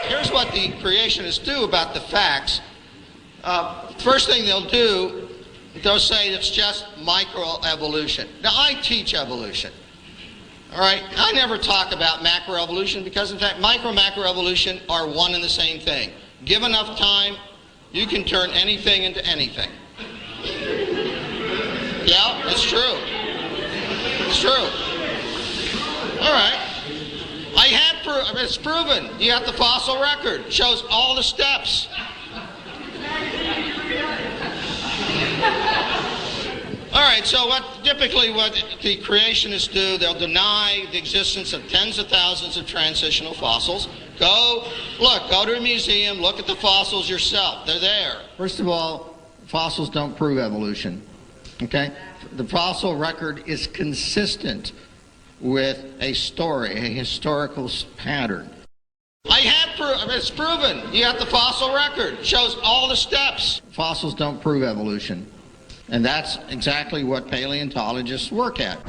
Here's what the creationists do about the facts. First thing they'll do, they'll say it's just microevolution. Now, I teach evolution. All right? I never talk about macroevolution because, in fact, macroevolution are one and the same thing. Give enough time, you can turn anything into anything. Yeah, it's true. It's true. All right. It's proven. You got the fossil record. It shows all the steps. All right, so typically what the creationists do, they'll deny the existence of tens of thousands of transitional fossils. Go to a museum, look at the fossils yourself. They're there. First of all, fossils don't prove evolution. Okay? The fossil record is consistent with a story, a historical pattern. It's proven. You got the fossil record. It shows all the steps. Fossils don't prove evolution. And that's exactly what paleontologists work at.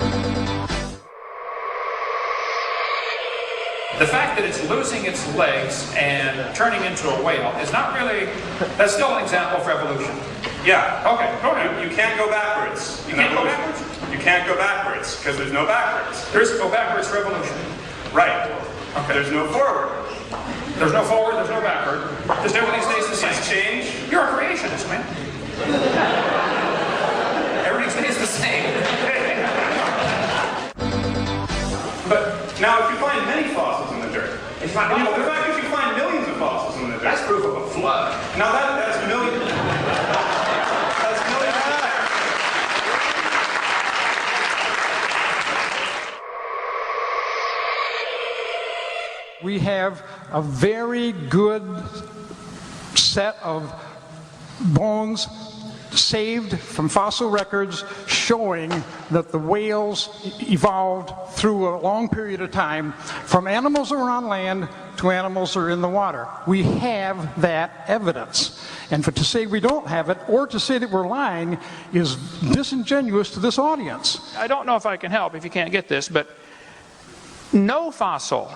The fact that it's losing its legs and turning into a whale is not really, that's still an example for evolution. Yeah. Okay, go ahead. You can't go backwards. You can't go backwards? You can't go backwards because there's no backwards. There's go backwards for evolution. Right. Okay. There's no forward. There's no forward, there's no backward. Just everything stays the same. It's change. You're a creationist, man. Everything stays the same. But now if you find many fossils in the dirt, It's not the fact that you find millions of fossils in the dirt. That's proof of a flood. Now that's millions. That's millions. We have a very good set of bones saved from fossil records showing that the whales evolved through a long period of time from animals that were on land to animals that are in the water. We have that evidence. And to say we don't have it or to say that we're lying is disingenuous to this audience. I don't know if I can help if you can't get this, but no fossils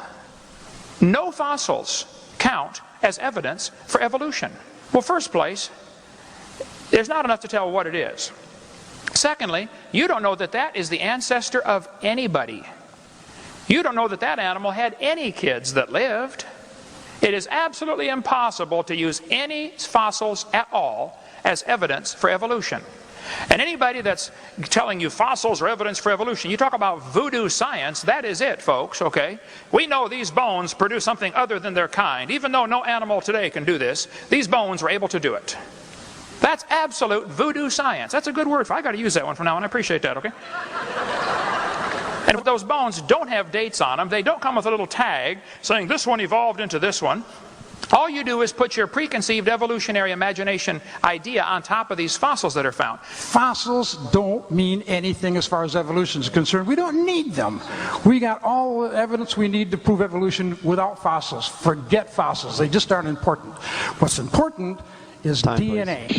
count as evidence for evolution. Well, first place, there's not enough to tell what it is. Secondly, you don't know that that is the ancestor of anybody. You don't know that that animal had any kids that lived. It is absolutely impossible to use any fossils at all as evidence for evolution. And anybody that's telling you fossils are evidence for evolution, you talk about voodoo science, that is it, folks, okay? We know these bones produce something other than their kind. Even though no animal today can do this, these bones were able to do it. That's absolute voodoo science. That's a good word. I got to use that one from now on. I appreciate that, okay? And if those bones don't have dates on them, they don't come with a little tag saying this one evolved into this one. All you do is put your preconceived evolutionary imagination idea on top of these fossils that are found. Fossils don't mean anything as far as evolution is concerned. We don't need them. We got all the evidence we need to prove evolution without fossils. Forget fossils. They just aren't important. What's important is DNA.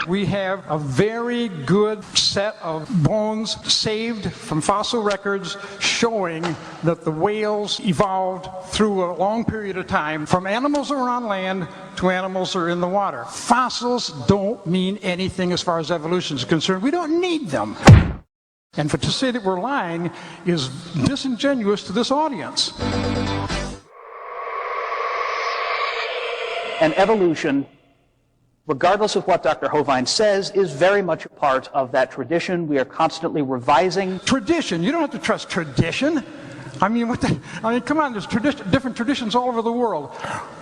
We have a very good set of bones saved from fossil records showing that the whales evolved through a long period of time from animals that were on land to animals that are in the water. Fossils don't mean anything as far as evolution is concerned. We don't need them. And to say that we're lying is disingenuous to this audience. And evolution, regardless of what Dr. Hovind says, is very much a part of that tradition. We are constantly revising. Tradition? You don't have to trust tradition. I mean, come on, there's different traditions all over the world.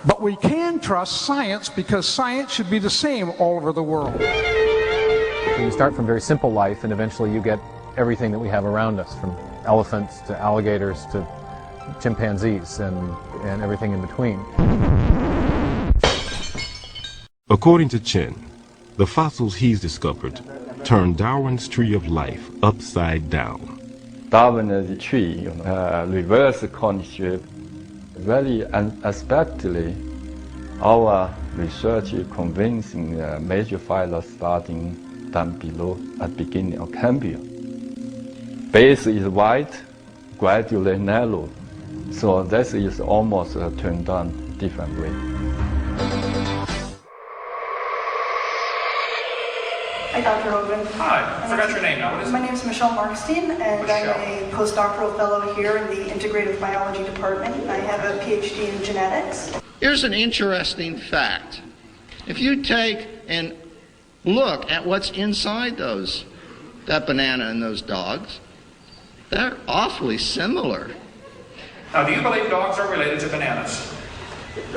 But we can trust science because science should be the same all over the world. You start from very simple life and eventually you get everything that we have around us, from elephants to alligators to chimpanzees and everything in between. According to Chen, the fossils he's discovered turned Darwin's tree of life upside down. Darwin's tree reverse condition very unexpectedly. Our research convincing major phyla starting down below at beginning of Cambrian. Base is wide, gradually narrow, so this is almost turned down different way. Hi, Dr. Hogan. Hi, I forgot your name now. What is it? My name is Michelle Markstein, and Michelle. I'm a postdoctoral fellow here in the Integrative Biology Department. I have a PhD in genetics. Here's an interesting fact. If you take and look at what's inside that banana and those dogs, they're awfully similar. Now, do you believe dogs are related to bananas?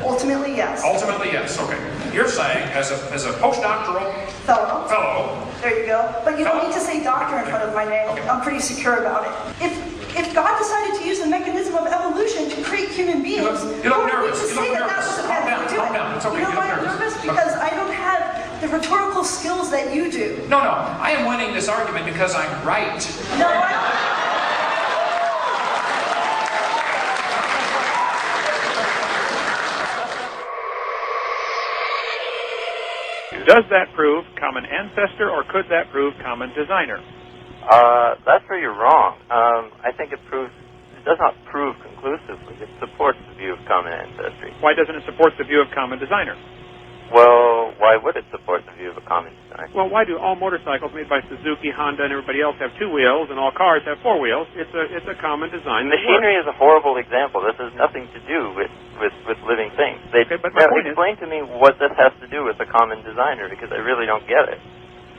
Ultimately, yes. Ultimately, yes. Okay. You're saying, as a postdoctoral fellow, There you go. But you don't need to say doctor in front of my name. Okay. I'm pretty secure about it. If God decided to use the mechanism of evolution to create human beings, you look nervous. to say that was Calm down. Calm down. It's okay. You know You why look I'm nervous. nervous? Because I don't have the rhetorical skills that you do. No. I am winning this argument because I'm right. No, I don't. Does that prove common ancestor, or could that prove common designer? That's where you're wrong. I think it does not prove conclusively. It supports the view of common ancestry. Why doesn't it support the view of common designer? Well, why would it support the view of a common designer? Well, why do all motorcycles made by Suzuki, Honda, and everybody else have 2 wheels, and all cars have 4 wheels? It's a common design. Machinery is a horrible example. This has nothing to do with living things. Okay, but my point explain to me what this has to do with a common designer, because I really don't get it.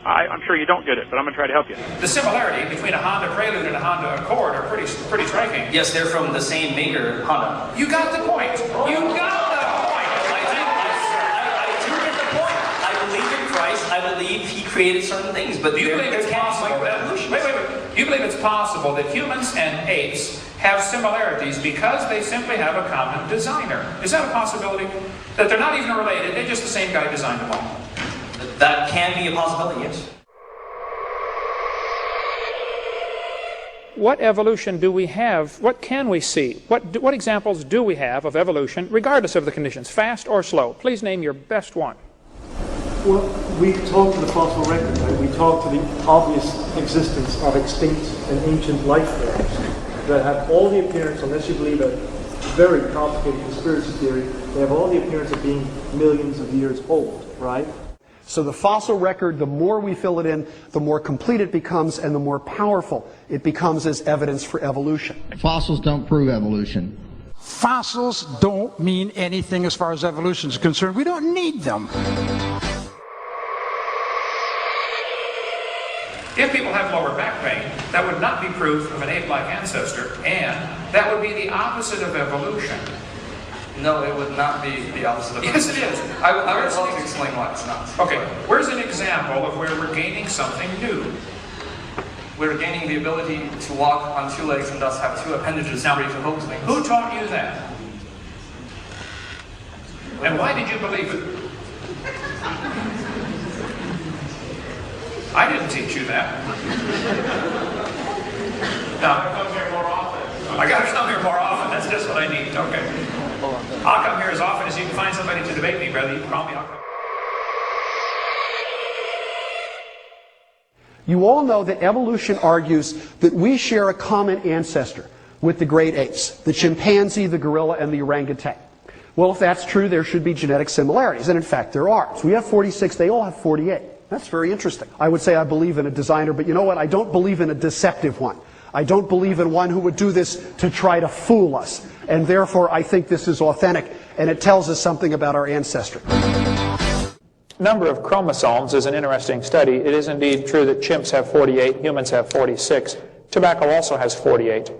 I'm sure you don't get it, but I'm going to try to help you. The similarity between a Honda Prelude and a Honda Accord are pretty striking. Yes, they're from the same maker, Honda. You got the point. You got the point. I do get the point. I believe in Christ. I believe he created certain things, but Do you believe it's possible that Do you believe it's possible that humans and apes have similarities because they simply have a common designer? Is that a possibility? That they're not even related, they're just the same guy designed them all? that can be a possibility, yes. What evolution do we have? What can we see? What examples do we have of evolution, regardless of the conditions, fast or slow? Please name your best one. Well, we talk to the fossil record, right? We talk to the obvious existence of extinct and ancient life forms that have all the appearance, unless you believe a very complicated conspiracy theory, they have all the appearance of being millions of years old, right? So the fossil record, the more we fill it in, the more complete it becomes and the more powerful it becomes as evidence for evolution. Fossils don't prove evolution. Fossils don't mean anything as far as evolution is concerned. We don't need them. If people have lower back pain, that would not be proof of an ape-like ancestor, and that would be the opposite of evolution. No, it would not be the opposite of Yes, it is. I would love to explain why it's not. Okay, where's an example of where we're gaining something new? We're gaining the ability to walk on 2 legs and thus have 2 appendages ready to hold things. Who taught you that? And why did you believe it? I didn't teach you that. No. I gotta come here more often. That's just what I need. Okay. I'll come here as often as you can find somebody to debate me, brother. You can call me. I'll come. You all know that evolution argues that we share a common ancestor with the great apes, the chimpanzee, the gorilla, and the orangutan. Well, if that's true, there should be genetic similarities, and in fact there are. So we have 46, they all have 48. That's very interesting. I would say I believe in a designer, but you know what? I don't believe in a deceptive one. I don't believe in one who would do this to try to fool us. And therefore, I think this is authentic, and it tells us something about our ancestry. Number of chromosomes is an interesting study. It is indeed true that chimps have 48, humans have 46. Tobacco also has 48.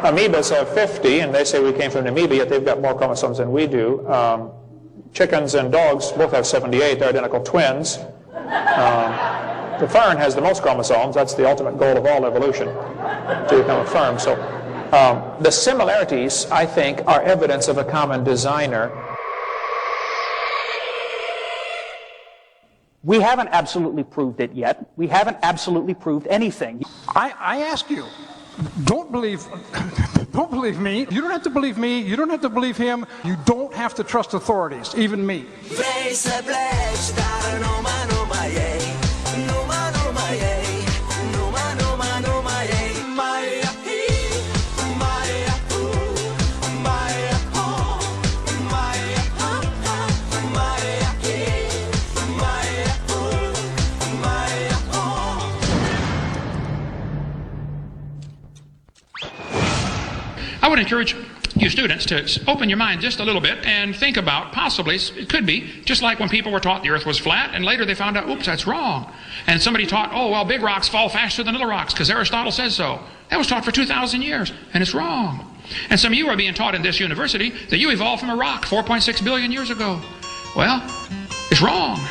Amoebas have 50, and they say we came from an amoeba, yet they've got more chromosomes than we do. Chickens and dogs both have 78. They're identical twins. The fern has the most chromosomes. That's the ultimate goal of all evolution, to become a fern. So the similarities, I think, are evidence of a common designer. We haven't absolutely proved it yet. We haven't absolutely proved anything. I ask you, don't believe me. You don't have to believe me. You don't have to believe him. You don't have to trust authorities, even me. would encourage you students to open your mind just a little bit and think about, possibly, it could be, just like when people were taught the earth was flat, and later they found out, oops, that's wrong. And somebody taught, oh, well, big rocks fall faster than little rocks, because Aristotle says so. That was taught for 2,000 years, and it's wrong. And some of you are being taught in this university that you evolved from a rock 4.6 billion years ago. Well, it's wrong.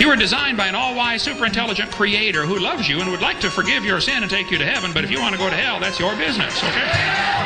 You were designed by an all-wise, super-intelligent creator who loves you and would like to forgive your sin and take you to heaven, but if you want to go to hell, that's your business, okay?